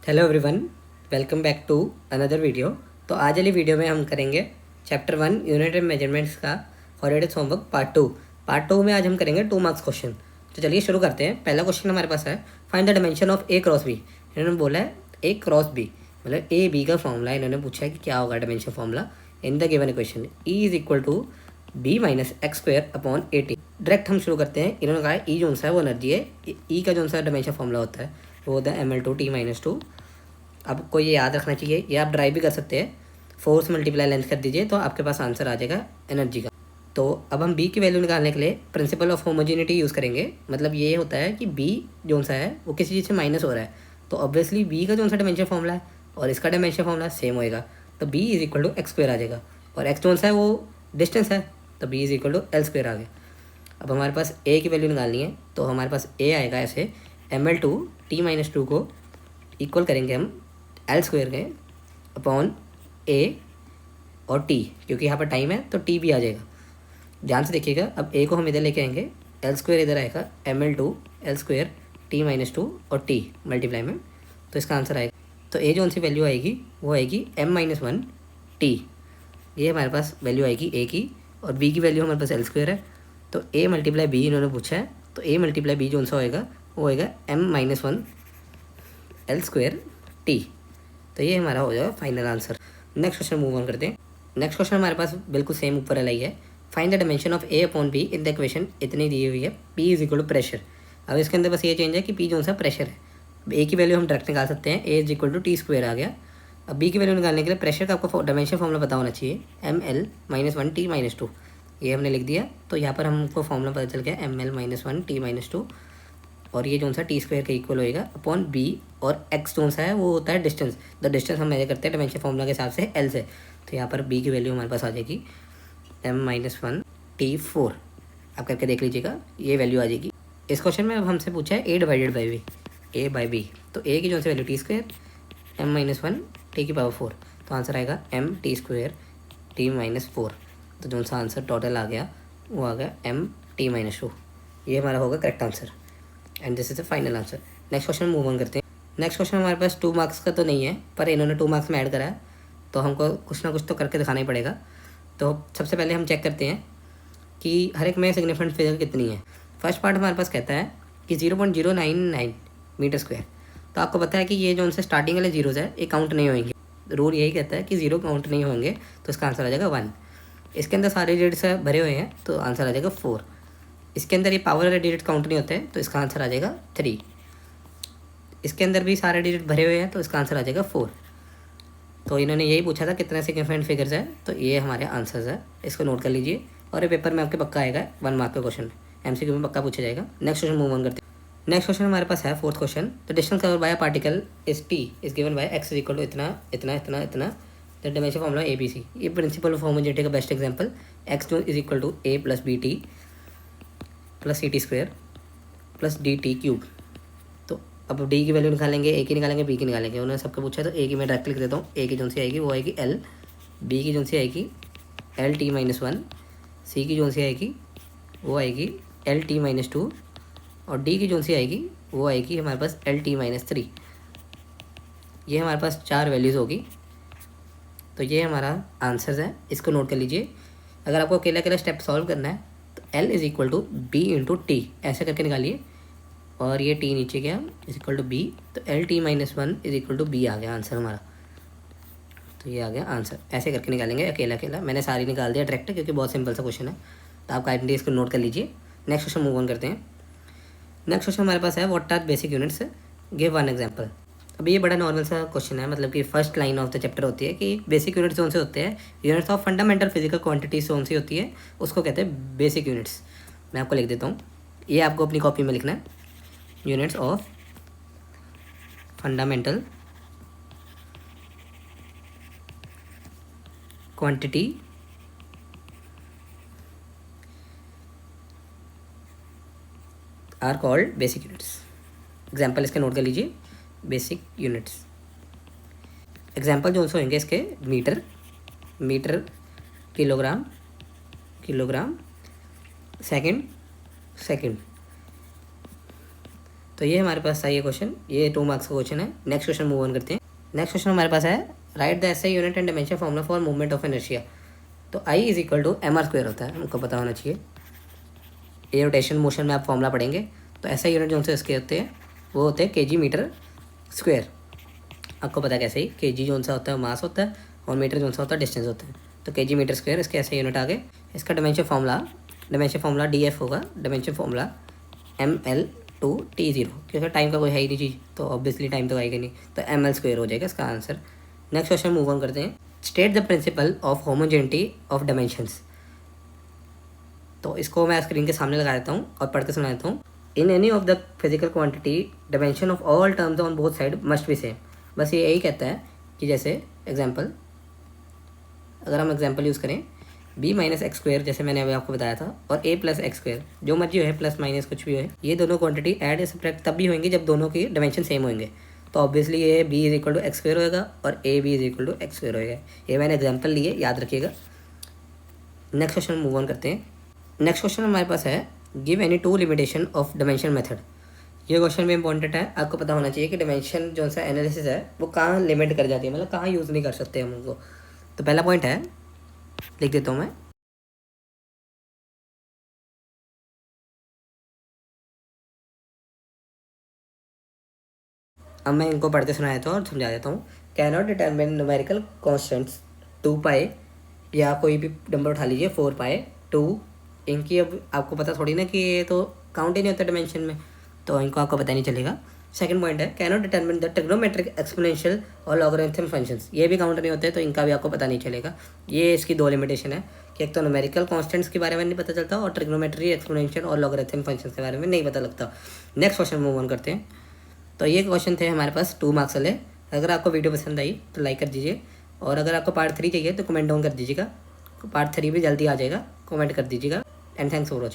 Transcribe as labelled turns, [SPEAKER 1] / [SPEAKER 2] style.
[SPEAKER 1] Hello everyone, welcome back to another video. तो आज वाली वीडियो में हम करेंगे चैप्टर 1 यूनिट एंड मेजरमेंट्स का हॉलीडेज होमवर्क पार्ट 2 में आज हम करेंगे 2 मार्क्स क्वेश्चन। तो चलिए शुरू करते हैं। पहला क्वेश्चन हमारे पास है, find the dimension of A cross B. इन्होंने बोला है ए क्रॉस बी, मतलब ए बी का फॉर्मूला इन्होंने पूछा है कि क्या होगा dimension formula in the given equation. E is equal to B minus X square upon 80। Direct हम शुरू करते हैं। इन्होंने कहा ई जो सा है वो एनर्जी है। ई का जो सा डायमेंशन फॉर्मूला होता है वो होता है ml/t-2। आपको ये याद रखना चाहिए, ये आप ड्राइव भी कर सकते हैं। फोर्स मल्टीप्लाई लेंथ कर दीजिए तो आपके पास आंसर आ जाएगा एनर्जी का। तो अब हम बी की वैल्यू निकालने के लिए प्रिंसिपल ऑफ होमोजेनिटी यूज़ करेंगे। मतलब ये होता है कि बी जो सा है वो किसी चीज़ से माइनस हो रहा है, तो ऑब्वियसली बी का जो सा डायमेंशन फॉर्मूला है और इसका डायमेंशन फॉर्मूला सेम होएगा। तो B is equal to x square आ जाएगा, और एक्स जो सा है वो डिस्टेंस है, तो B is equal to L square आ गया। अब हमारे पास ए की वैल्यू निकालनी है, तो हमारे पास ए आएगा ऐसे ml/t-2 को इक्वल करेंगे हम एल स्क्वायर के अपॉन ए और टी, क्योंकि यहाँ पर टाइम है तो टी भी आ जाएगा। ध्यान से देखिएगा, अब ए को हम इधर लेके आएंगे, एल स्क्वायर इधर आएगा ml/2 और टी मल्टीप्लाई में, तो इसका आंसर आएगा। तो ए जो सी वैल्यू आएगी वो आएगी m-1 t। ये हमारे पास वैल्यू आएगी ए की, और बी की वैल्यू हमारे पास एल स्क्वायर है। तो ए मल्टीप्लाई बी इन्होंने पूछा है, तो ए मल्टीप्लाई बी जो सा होएगा वो होएगा m-1 एल स्क्वायर टी। तो ये हमारा हो जाएगा final answer. Next question move on करते हैं। नेक्स्ट क्वेश्चन हमारे पास बिल्कुल सेम ऊपर वाला ही है। Find the dimension of A upon B in the equation. इतनी दी हुई है, P is equal to pressure. अब इसके अंदर बस ये चेंज है कि पी जो सा प्रेशर है। अब ए की वैल्यू हम डायरेक्ट निकाल सकते हैं, A is equal to T square आ गया। अब बी की वैल्यू निकालने के लिए प्रेशर का आपको डायमेंशन फॉर्मूला पता होना चाहिए, ml-1t-2। ये हमने लिख दिया, तो यहाँ पर हमको फॉर्मूला पता चल गया ml-1t-2, और ये जो सा टी स्क्वायर का इक्वल होएगा अपॉन बी, और एक्स जो सा है वो होता है डिस्टेंस। द डिस्टेंस हम मेजर करते हैं डायमेंशन फॉर्मूला के हिसाब से एल से। तो यहाँ पर बी की वैल्यू हमारे पास आ जाएगी m-1t4। आप करके देख लीजिएगा, ये वैल्यू आ जाएगी। इस क्वेश्चन में अब हमसे पूछा है A divided by B, A by B. तो ए की जो सी value T square m-1 t⁴, तो आंसर आएगा m t²t-4। तो जो सा आंसर टोटल आ गया वो आ गया m t-2। ये हमारा होगा correct answer, and this is the final answer. Next question move on करते हैं। नेक्स्ट क्वेश्चन हमारे पास 2 मार्क्स का तो नहीं है, पर इन्होंने 2 मार्क्स में ऐड करा है, तो हमको कुछ ना कुछ तो करके दिखाना ही पड़ेगा। तो सबसे पहले हम चेक करते हैं कि हर एक में सिग्निफिकेंट फिगर कितनी है। फर्स्ट पार्ट हमारे पास कहता है कि 0.099 मीटर स्क्वायर। तो आपको पता है कि ये जो उनसे स्टार्टिंग वाले जीरोज़ है ये काउंट नहीं होंगे। रूल यही कहता है कि 0 काउंट नहीं होंगे, तो इसका आंसर आ जाएगा 1। इसके अंदर सारे डिजिट्स भरे हुए हैं, तो आंसर आ जाएगा 4। इसके अंदर ये पावर वाले डिजिट काउंट नहीं होते हैं, तो इसका आंसर आ जाएगा 3। इसके अंदर भी सारे डिजिट भरे हुए हैं, तो इसका आंसर आ जाएगा 4। तो इन्होंने यही पूछा था कितने सिग्निफिकेंट फिगर्स है, तो ये हमारे आंसर्स है। इसको नोट कर लीजिए, और ये पेपर में आपके पक्का आएगा 1 मार्क का क्वेश्चन, MCQ में पक्का पूछा जाएगा। नेक्स्ट क्वेश्चन मूव ऑन करते हैं। नेक्स्ट क्वेश्चन हमारे पास है 4th question. The distance covered by a particle is T is given by X is equal to इतना इतना इतना इतना। The dimension formula ABC। ये प्रिंसिपल ऑफ होमोजेनिटी का best example, X is equal to a + bt + ct² + dt³। तो अब D की value निकालेंगे, ए की निकालेंगे, बी की निकालेंगे। उन्होंने सबको पूछा, तो ए की मैं डायरेक्ट लिख देता हूँ। ए की जो सी आएगी वो आएगी L, बी की जो सी आएगी LT-1, सी की जो सी आएगी वो आएगी LT-2, और डी की जो सी आएगी वो आएगी हमारे पास LT-3। ये हमारे पास 4 वैल्यूज़ होगी, तो ये हमारा आंसर है। इसको नोट कर लीजिए। अगर आपको अकेला अकेला स्टेप सॉल्व करना है तो L is equal to B into T ऐसे करके निकालिए, और ये टी नीचे गया इज इक्वल टू B, तो LT-1 is equal to B आ गया आंसर हमारा। तो ये आ गया आंसर। ऐसे करके निकालेंगे अकेला अकेला। मैंने सारी निकाल दिया डायरेक्ट, क्योंकि बहुत सिंपल सा क्वेश्चन है, तो आप काइंडली इसको नोट कर लीजिए। नेक्स्ट क्वेश्चन मूव ऑन करते हैं। नेक्स्ट क्वेश्चन हमारे पास है what are basic units, give 1 example. अब ये बड़ा नॉर्मल सा क्वेश्चन है, मतलब कि first line of the chapter होती है कि बेसिक यूनिट्स कौन से होते हैं। Units of fundamental physical quantities कौन सी होती है, उसको कहते हैं बेसिक यूनिट्स। मैं आपको लिख देता हूँ, ये आपको अपनी कॉपी में लिखना है। Units of fundamental quantity are called basic units. Example इसके नोट कर लीजिए, बेसिक यूनिट्स। एग्जाम्पल जो से होंगे इसके metre, metre, kilogram, kilogram, second, second, तो ये हमारे पास था ये क्वेश्चन, ये 2 मार्क्स का क्वेश्चन है। नेक्स्ट क्वेश्चन मूव ऑन करते हैं। नेक्स्ट क्वेश्चन हमारे पास है right the SI unit and dimension formula for movement of inertia. तो I is equal to M R square होता है, हमको पता होना चाहिए। ये रोटेशन मोशन में आप फॉर्मूला पढ़ेंगे। तो एसआई यूनिट जो से इसके होते हैं वो होते हैं केजी मीटर स्क्वायर। आपको पता है कैसे ही केजी जो सा होता है मास होता है और मीटर जो सा होता है डिस्टेंस होता है। तो केजी मीटर स्क्वायर इसके ऐसे यूनिट आ गए। इसका डायमेंशन फार्मूला डी एफ होगा, डायमेंशन फार्मूला ML/T0, क्योंकि टाइम का कोई है ही नहीं चीज़, तो ऑब्वियसली टाइम तो आएगा नहीं, तो ML स्क्वायर हो जाएगा इसका answer. Next question move on करते हैं। State the principal of homogeneity of dimensions. तो इसको मैं स्क्रीन के सामने लगा देता हूँ और पढ़ के सुना देता हूँ। In any of the physical quantity dimension of all terms on both side must be same. बस ये यही कहता है कि जैसे एग्जांपल, अगर हम एग्जांपल यूज़ करें b माइनस एक्स स्क्वायर, जैसे मैंने अभी आपको बताया था, और a प्लस एक्स स्क्वायर, जो मर्जी हो प्लस माइनस कुछ भी हो, ये दोनों क्वांटिटी ऐड या सब्ट्रैक्ट तब भी होंगे जब दोनों की डायमेंशन सेम होंगे। तो ऑब्वियसली ये b is equal to x square होएगा और a b is equal to x square होएगा। ये मैंने एग्जाम्पल लिए, याद रखिएगा। नेक्स्ट क्वेश्चन मूव ऑन करते हैं। नेक्स्ट क्वेश्चन हमारे पास है give any 2 limitation of dimension method. ये क्वेश्चन भी इंपॉर्टेंट है, आपको पता होना चाहिए कि डायमेंशन जो सा एनालिसिस है वो कहाँ लिमिट कर जाती है, मतलब कहाँ यूज़ नहीं कर सकते हम उनको। तो पहला पॉइंट है, लिख देता हूँ मैं। अब मैं इनको पढ़ते सुना देता हूँ और समझा देता हूँ। Can not determine numerical constants 2 पाई, या कोई भी नंबर उठा लीजिए 4 पाई 2, इनकी अब आपको पता थोड़ी ना कि ये तो काउंट ही नहीं होता डायमेंशन में, तो इनको आपको पता नहीं चलेगा। सेकंड पॉइंट है can not determine the trigonometric exponential और लॉगरिथम फंक्शंस, ये भी काउंट नहीं होते, तो इनका भी आपको पता नहीं चलेगा। ये इसकी 2 लिमिटेशन है कि एक तो न्यूमेरिकल कॉन्स्टेंट्स के बारे में नहीं पता चलता और ट्रिग्नोमेट्री एक्सपोनेंशियल और लॉगरिथम फंक्शंस के बारे में नहीं पता लगता। नेक्स्ट क्वेश्चन मूव ऑन करते हैं। तो ये क्वेश्चन थे हमारे पास 2 मार्क्स वाले। अगर आपको वीडियो पसंद आई तो लाइक कर दीजिए, और अगर आपको पार्ट 3 चाहिए तो कमेंट डाउन कर दीजिएगा। पार्ट 3 भी जल्दी आ जाएगा, कमेंट कर दीजिएगा। And thanks for watching.